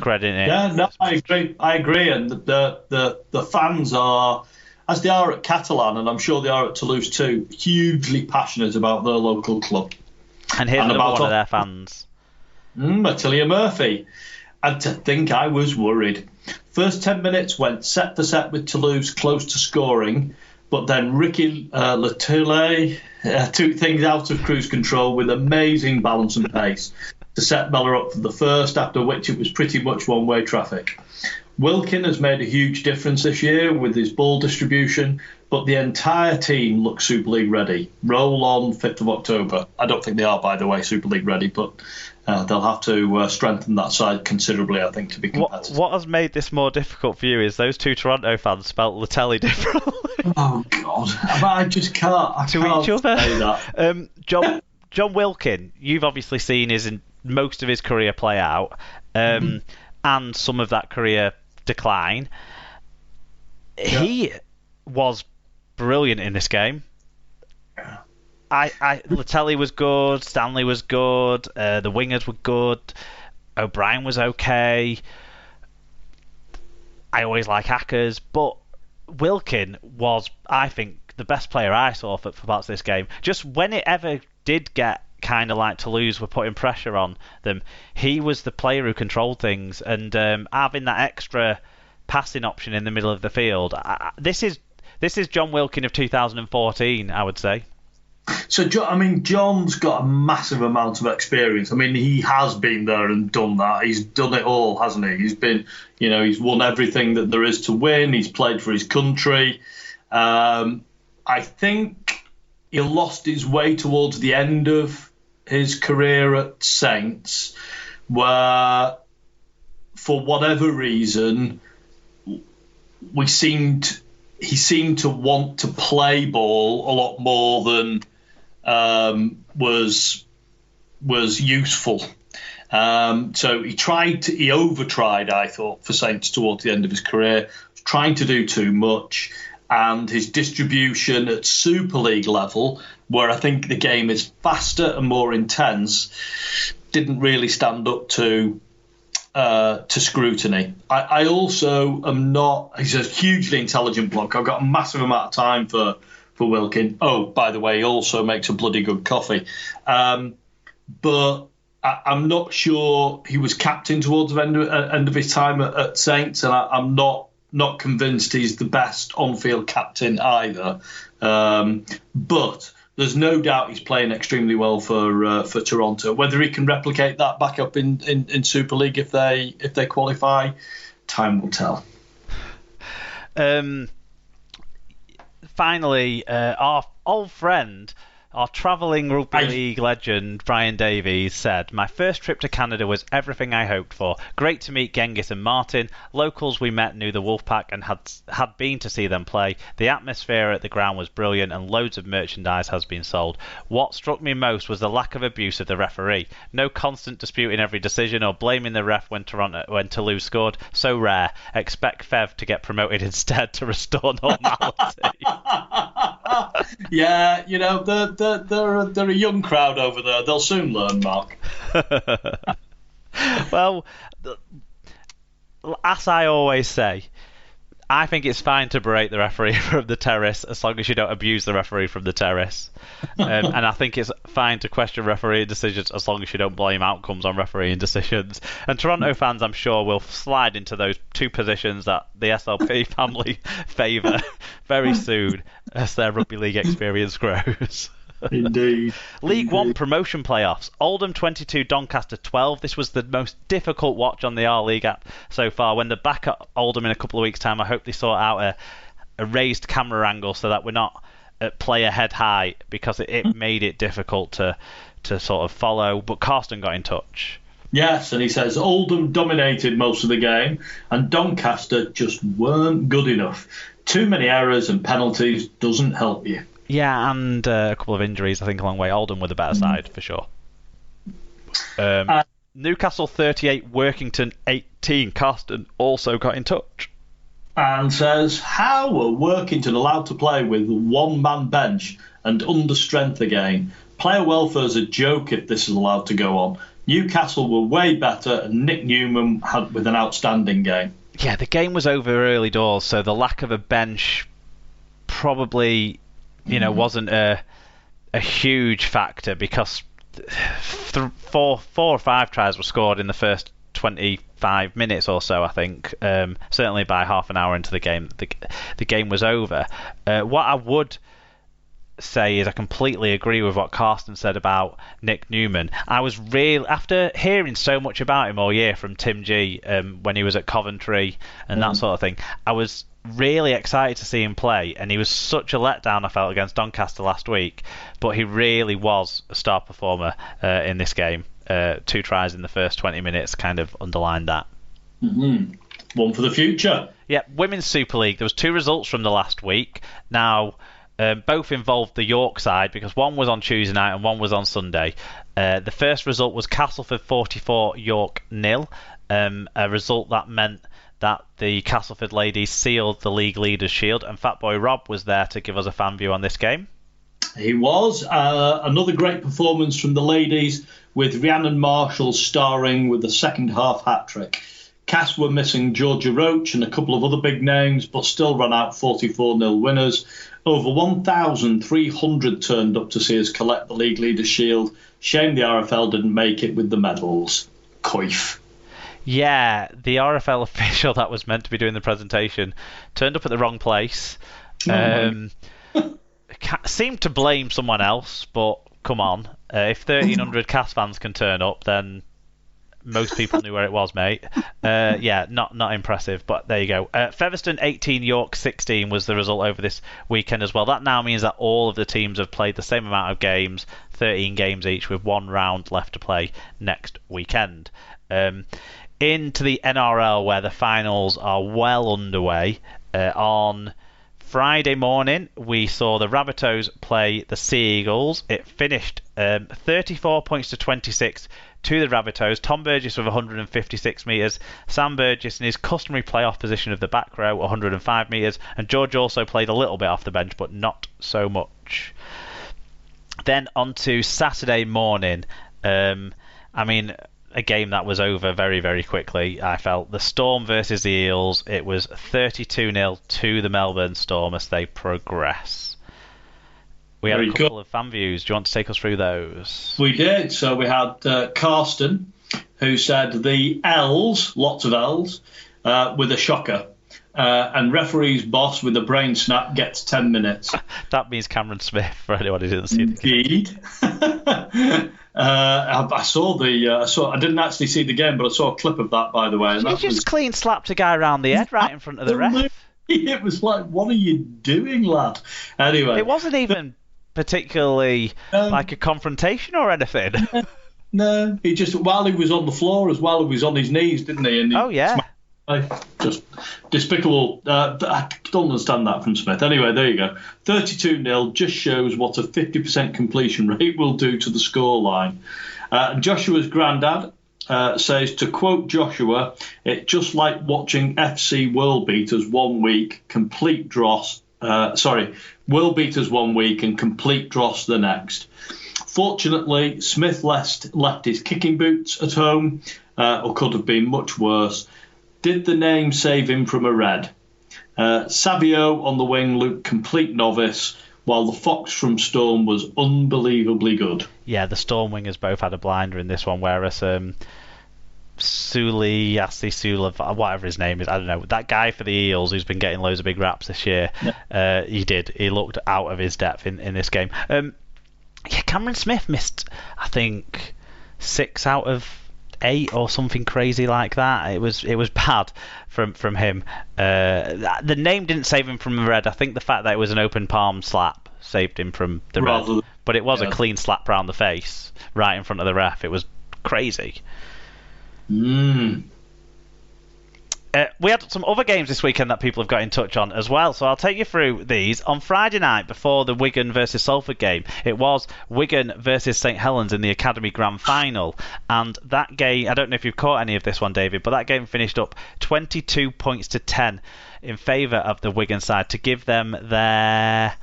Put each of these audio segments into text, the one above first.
discrediting it. Yeah, no, I agree. And the fans are, as they are at Catalan, and I'm sure they are at Toulouse too, hugely passionate about their local club. And here's another one of their fans. Attilia Murphy. And to think I was worried. First 10 minutes went set for set with Toulouse, close to scoring, but then Ricky Latule took things out of cruise control with amazing balance and pace to set Mellor up for the first, after which it was pretty much one-way traffic. Wilkin has made a huge difference this year with his ball distribution, but the entire team looks Super League ready. Roll on 5th of October. I don't think they are, by the way, Super League ready, but they'll have to strengthen that side considerably, I think, to be competitive. What has made this more difficult for you is those two Toronto fans spelt Latelli differently. Oh, God. I just can't. I to can't each other. say that. John Wilkin, you've obviously seen most of his career play out, and some of that career decline. Yeah. He was brilliant in this game. Yeah. Latelli was good, Stanley was good, the wingers were good, O'Brien was okay. I always like Hackers, but Wilkin was, I think, the best player I saw for parts of this game. Just when it ever did get kind of like Toulouse were putting pressure on them, he was the player who controlled things, and having that extra passing option in the middle of the field. This is John Wilkin of 2014, I would say. So, John's got a massive amount of experience. He has been there and done that. He's done it all, hasn't he? He's been, he's won everything that there is to win. He's played for his country. I think he lost his way towards the end of his career at Saints, where, for whatever reason, he seemed to want to play ball a lot more than was useful. So he over-tried, I thought, for Saints towards the end of his career, trying to do too much. And his distribution at Super League level, where I think the game is faster and more intense, didn't really stand up to scrutiny. I also am not. He's a hugely intelligent bloke. I've got a massive amount of time for Wilkin. Oh, by the way, he also makes a bloody good coffee. But I'm not sure he was captain towards the end of his time at Saints, and I'm not convinced he's the best on-field captain either. But there's no doubt he's playing extremely well for Toronto. Whether he can replicate that back up in Super League if they qualify, time will tell. Finally, our old friend, our travelling rugby league legend, Brian Davies, said, "My first trip to Canada was everything I hoped for. Great to meet Genghis and Martin. Locals we met knew the Wolfpack and had been to see them play. The atmosphere at the ground was brilliant and loads of merchandise has been sold. What struck me most was the lack of abuse of the referee. No constant disputing every decision or blaming the ref when Toulouse scored. So rare. Expect Fev to get promoted instead to restore normality." Yeah, they're a young crowd over there. They'll soon learn, Mark. Well, as I always say, I think it's fine to berate the referee from the terrace as long as you don't abuse the referee from the terrace. And I think it's fine to question refereeing decisions as long as you don't blame outcomes on refereeing decisions. And Toronto fans, I'm sure, will slide into those two positions that the SLP family favour very soon as their rugby league experience grows. Indeed. League One promotion playoffs. Oldham 22, Doncaster 12. This was the most difficult watch on the R-League app so far. When they're back at Oldham in a couple of weeks' time, I hope they sort out a raised camera angle so that we're not at player head high, because it made it difficult to sort of follow. But Carsten got in touch. Yes, and he says Oldham dominated most of the game and Doncaster just weren't good enough. Too many errors and penalties doesn't help you. Yeah, and a couple of injuries, I think, along the way. Oldham were the better side, for sure. Newcastle 38, Workington 18. Carsten also got in touch. And says, how were Workington allowed to play with one-man bench and under strength again? Player welfare is a joke if this is allowed to go on. Newcastle were way better, and Nick Newman had with an outstanding game. Yeah, the game was over early doors, so the lack of a bench probably, wasn't a huge factor, because 4 or 5 tries were scored in the first 25 minutes or so, I think. Certainly by half an hour into the game, the game was over. What I would say is I completely agree with what Carsten said about Nick Newman. I was really, after hearing so much about him all year from Tim G, when he was at Coventry and that sort of thing, I was really excited to see him play, and he was such a letdown, I felt, against Doncaster last week, but he really was a star performer in this game. 2 tries in the first 20 minutes kind of underlined that. One for the future. Yeah, Women's Super League. There was 2 results from the last week. Now, both involved the York side, because one was on Tuesday night and one was on Sunday. The first result was Castleford 44, York 0. A result that meant that the Castleford ladies sealed the league leaders' shield, and Fatboy Rob was there to give us a fan view on this game. He was. Another great performance from the ladies, with Rhiannon Marshall starring with a second half hat-trick. Cass were missing Georgia Roach and a couple of other big names, but still ran out 44-0 winners. Over 1,300 turned up to see us collect the league leaders' shield. Shame the RFL didn't make it with the medals. Coif. Yeah, the RFL official that was meant to be doing the presentation turned up at the wrong place. Seemed to blame someone else, but come on. If 1,300 Cass fans can turn up, then most people knew where it was, mate. Yeah, not impressive, but there you go. Featherstone 18, York 16 was the result over this weekend as well. That now means that all of the teams have played the same amount of games, 13 games each, with 1 round left to play next weekend. Into the NRL, where the finals are well underway. On Friday morning, we saw the Rabbitohs play the Sea Eagles. It finished 34 points to 26 to the Rabbitohs. Tom Burgess with 156 metres. Sam Burgess in his customary playoff position of the back row, 105 metres. And George also played a little bit off the bench, but not so much. Then on to Saturday morning. A game that was over very, very quickly, I felt. The Storm versus the Eels. It was 32-0 to the Melbourne Storm as they progress. We had a couple of fan views. Do you want to take us through those? We did. So we had Carsten, who said the L's, lots of L's, with a shocker. And referee's boss with a brain snap gets 10 minutes. That means Cameron Smith, for anyone who didn't see the game. Indeed. I didn't actually see the game, but I saw a clip of that, by the way. And he just clean slapped a guy around the head right in front of the ref. It was like, what are you doing, lad? Anyway. It wasn't even particularly like a confrontation or anything. No, he just, while he was on the floor as well, he was on his knees, didn't he? And yeah. Just despicable. I don't understand that from Smith. Anyway, there you go. 32-0 just shows what a 50% completion rate will do to the scoreline. Joshua's granddad says, to quote Joshua, it's just like watching FC World Beaters 1 week, complete dross. World Beaters 1 week and complete dross the next. Fortunately, Smith left his kicking boots at home, or could have been much worse. Did the name save him from a red? Savio on the wing looked complete novice, while the Fox from Storm was unbelievably good. Yeah, the Storm wingers both had a blinder in this one, whereas Sula, whatever his name is, I don't know, that guy for the Eels who's been getting loads of big raps this year, he looked out of his depth in this game. Cameron Smith missed, I think, 6 out of 8 or something crazy like that. It was bad from him. The name didn't save him from the red. I think the fact that it was an open palm slap saved him from the red. But it was a clean slap round the face right in front of the ref. It was crazy. We had some other games this weekend that people have got in touch on as well, so I'll take you through these. On Friday night, before the Wigan versus Salford game, it was Wigan versus St Helens in the Academy Grand Final, and that game, I don't know if you've caught any of this one, David, but that game finished up 22 points to 10 in favour of the Wigan side to give them their,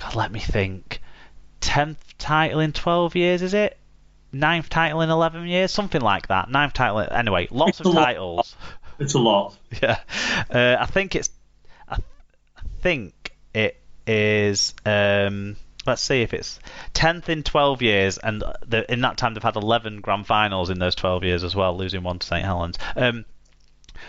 10th title in 12 years, is it? ninth title in 11 years, something like that. Ninth title. Anyway, lots of titles. It's a lot. Yeah, I think it is. Let's see if it's 10th in 12 years, and in that time they've had 11 grand finals in those 12 years as well, losing one to St Helens.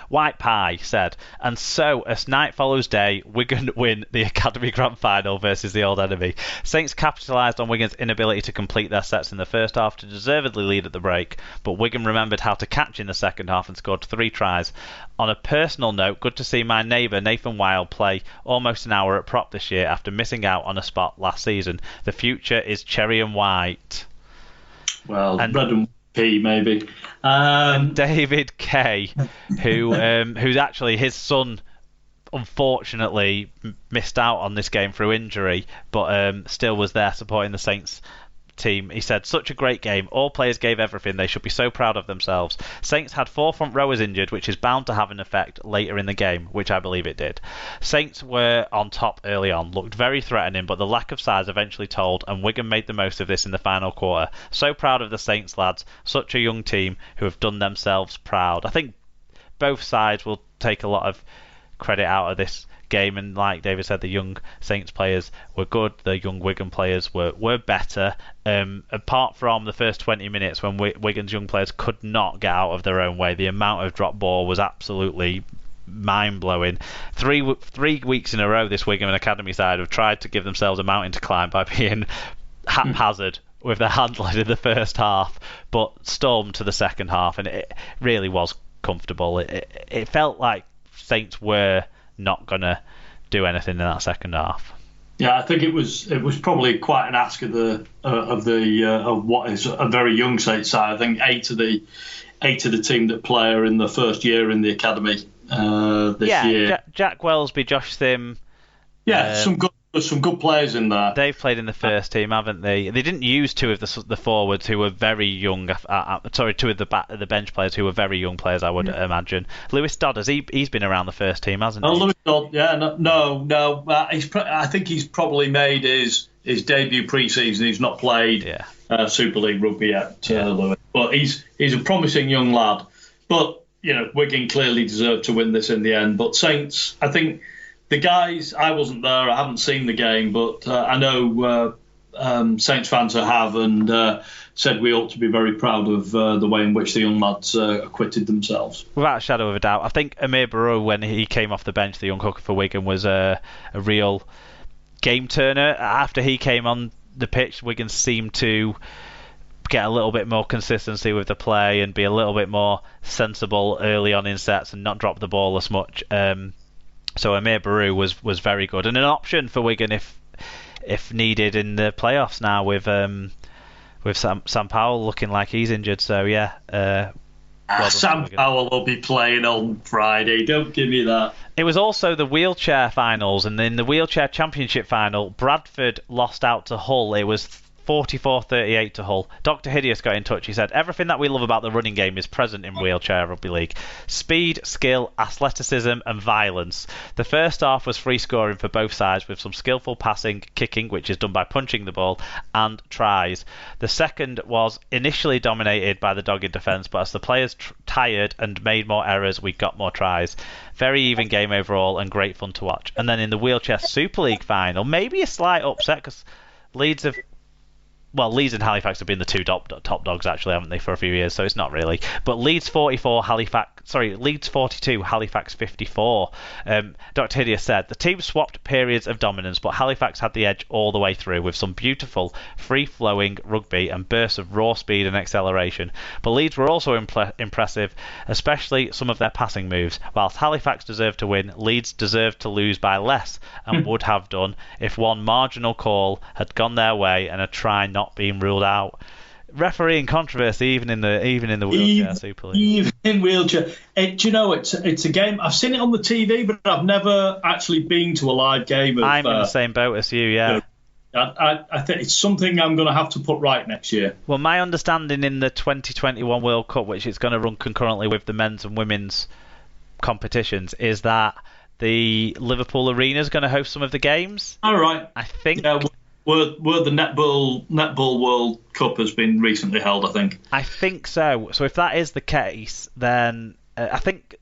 White Pie said, and so as night follows day, Wigan win the Academy Grand Final versus the old enemy. Saints capitalised on Wigan's inability to complete their sets in the first half to deservedly lead at the break, but Wigan remembered how to catch in the second half and scored 3 tries. On a personal note, good to see my neighbour Nathan Wilde play almost an hour at prop this year after missing out on a spot last season. The future is cherry and white. Well, red and P maybe. And David Kay, who's actually his son, unfortunately missed out on this game through injury, but still was there supporting the Saints team. He said, such a great game. All players gave everything. They should be so proud of themselves. Saints had 4 front rowers injured, which is bound to have an effect later in the game, which I believe it did. Saints were on top early on, looked very threatening, but the lack of size eventually told, and Wigan made the most of this in the final quarter. So proud of the Saints lads, such a young team who have done themselves proud. I think both sides will take a lot of credit out of this game, and like David said, the young Saints players were good, the young Wigan players were better, apart from the first 20 minutes when Wigan's young players could not get out of their own way. The amount of drop ball was absolutely mind-blowing. Three weeks in a row this Wigan Academy side have tried to give themselves a mountain to climb by being haphazard with their handling in the first half, but stormed to the second half, and it really was comfortable. It felt like Saints were not going to do anything in that second half. Yeah, I think it was probably quite an ask of what is a very young Saints side. I think eight of the team that play are in the first year in the academy this year. Jack Wellesby, Josh Sim. Yeah, some good players in there. They've played in the first team, haven't they? They didn't use 2 of the forwards who were very young. 2 of the bench players who were very young players, I would imagine. Lewis Dodd, he's been around the first team, hasn't he? Lewis Dodd, yeah, no. I think he's probably made his debut pre-season. He's not played Super League rugby yet, Lewis. But he's a promising young lad. But Wigan clearly deserved to win this in the end. But Saints, I think. The guys, I wasn't there, I haven't seen the game, but I know Saints fans have, and said we ought to be very proud of the way in which the young lads acquitted themselves. Without a shadow of a doubt. I think Amir Barrow, when he came off the bench, the young hooker for Wigan, was a real game turner. After he came on the pitch, Wigan seemed to get a little bit more consistency with the play and be a little bit more sensible early on in sets and not drop the ball as much. So Amir Barrow was very good, and an option for Wigan if needed in the playoffs now with Sam Powell looking like he's injured. So Sam Powell will be playing on Friday. Don't give me that. It was also the wheelchair finals, and in the wheelchair championship final, Bradford lost out to Hull. It was 44-38 to Hull. Dr. Hideous got in touch. He said, everything that we love about the running game is present in wheelchair rugby league. Speed, skill, athleticism and violence. The first half was free scoring for both sides with some skillful passing, kicking, which is done by punching the ball, and tries. The second was initially dominated by the dogged defence, but as the players tired and made more errors, we got more tries. Very even game overall and great fun to watch. And then in the wheelchair Super League final, maybe a slight upset because Leeds and Halifax have been the 2 top dogs, actually, haven't they, for a few years, so it's not really. But Leeds 42, Halifax 54. Dr. Hideous said, the team swapped periods of dominance, but Halifax had the edge all the way through with some beautiful, free-flowing rugby and bursts of raw speed and acceleration. But Leeds were also impressive, especially some of their passing moves. Whilst Halifax deserved to win, Leeds deserved to lose by less, and would have done if one marginal call had gone their way and a try not being ruled out. Refereeing controversy even in the wheelchair Super League. Even in wheelchair. It's a game. I've seen it on the TV, but I've never actually been to a live game. I'm in the same boat as you. Yeah. I think it's something I'm going to have to put right next year. Well, my understanding in the 2021 World Cup, which is going to run concurrently with the men's and women's competitions, is that the Liverpool Arena is going to host some of the games. All right. I think. Yeah, where the netball World Cup has been recently held, I think. I think so. So if that is the case, then I think